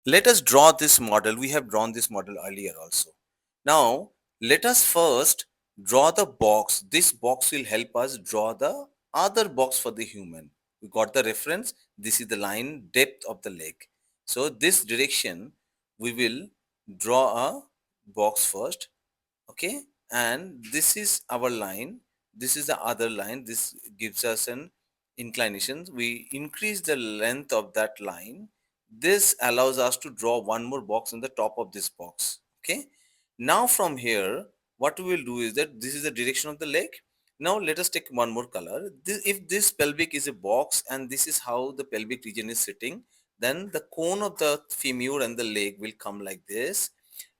Let us draw this model. We have drawn this model earlier also. Now, let us first draw the box. This box will help us draw the other box for the human. We got the reference. This is the line depth of the leg. So this direction, we will draw a box first. Okay. And this is our line. This is the other line. This gives us an inclination. We increase the length of that line. This allows us to draw one more box on the top of this box. Okay. Now from here, what we will do is that this is the direction of the leg. Now let us take one more color. If this pelvic is a box and this is how the pelvic region is sitting, then the cone of the femur and the leg will come like this.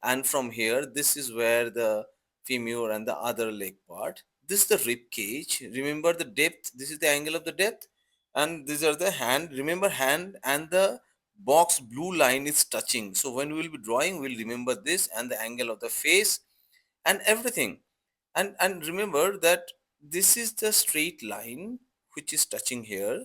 And from here, this is where the femur and the other leg part. This is the rib cage. Remember the depth. This is the angle of the depth. And these are the hand. Remember hand and the box blue line is touching. So when we will be drawing, we'll remember this and the angle of the face and everything. And remember that this is the straight line which is touching here.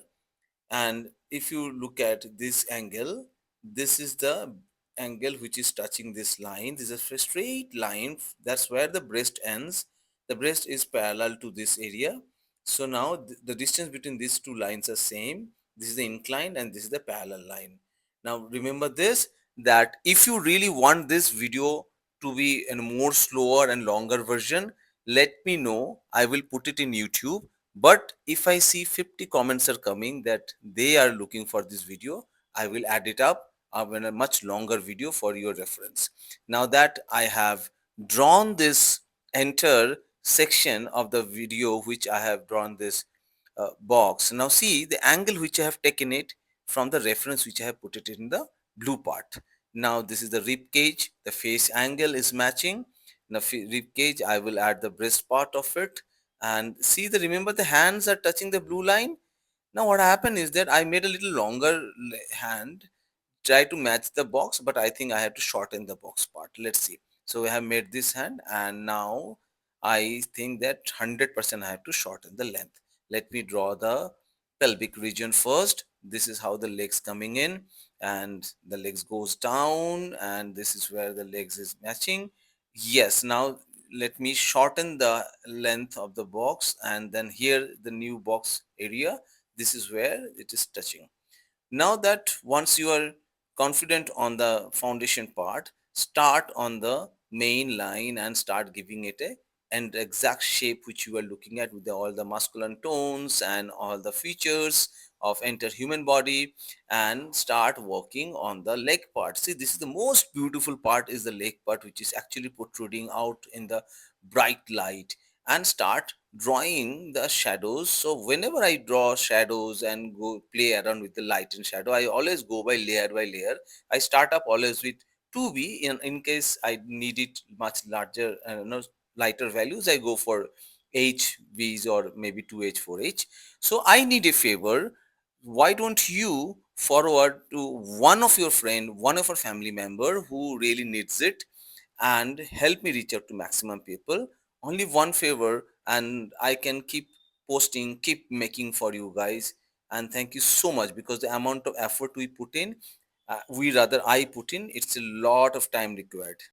And if you look at this angle, this is the angle which is touching this line. This is a straight line. That's where the breast ends. The breast is parallel to this area. So now the distance between these two lines are same. This is the inclined and this is the parallel line. Now remember this, that if you really want this video to be a more slower and longer version, let me know. I will put it in YouTube. But if I see 50 comments are coming that they are looking for this video, I will add it up in a much longer video for your reference. Now that I have drawn this entire section of the video which I have drawn this box. Now see the angle which I have taken it from the reference which I have put it in the blue part. Now this is the rib cage. The face angle is matching. Now rib cage, I will add the breast part of it. And see the, remember the hands are touching the blue line. Now what happened is that I made a little longer hand, try to match the box, but I think I have to shorten the box part. Let's see. So I have made this hand, and now I think that 100% I have to shorten the length. Let me draw the pelvic region first. This is how the legs coming in, and the legs goes down, and this is where the legs is matching. Yes, now let me shorten the length of the box, and then here the new box area, this is where it is touching. Now that once you are confident on the foundation part, start on the main line and start giving it a and exact shape which you are looking at with all the muscular tones and all the features of entire human body, and start working on the leg part. See, this is the most beautiful part, is the leg part, which is actually protruding out in the bright light. And start drawing the shadows. So whenever I draw shadows and go play around with the light and shadow, I always go by layer. I start up always with 2b. In case I need it much larger, no, lighter values, I go for HVs or maybe 2H, 4H. So I need a favor. Why don't you forward to one of your friend, one of your family member who really needs it, and help me reach out to maximum people. Only one favor, and I can keep posting, keep making for you guys. And thank you so much, because the amount of effort we put in, we rather I put in, it's a lot of time required.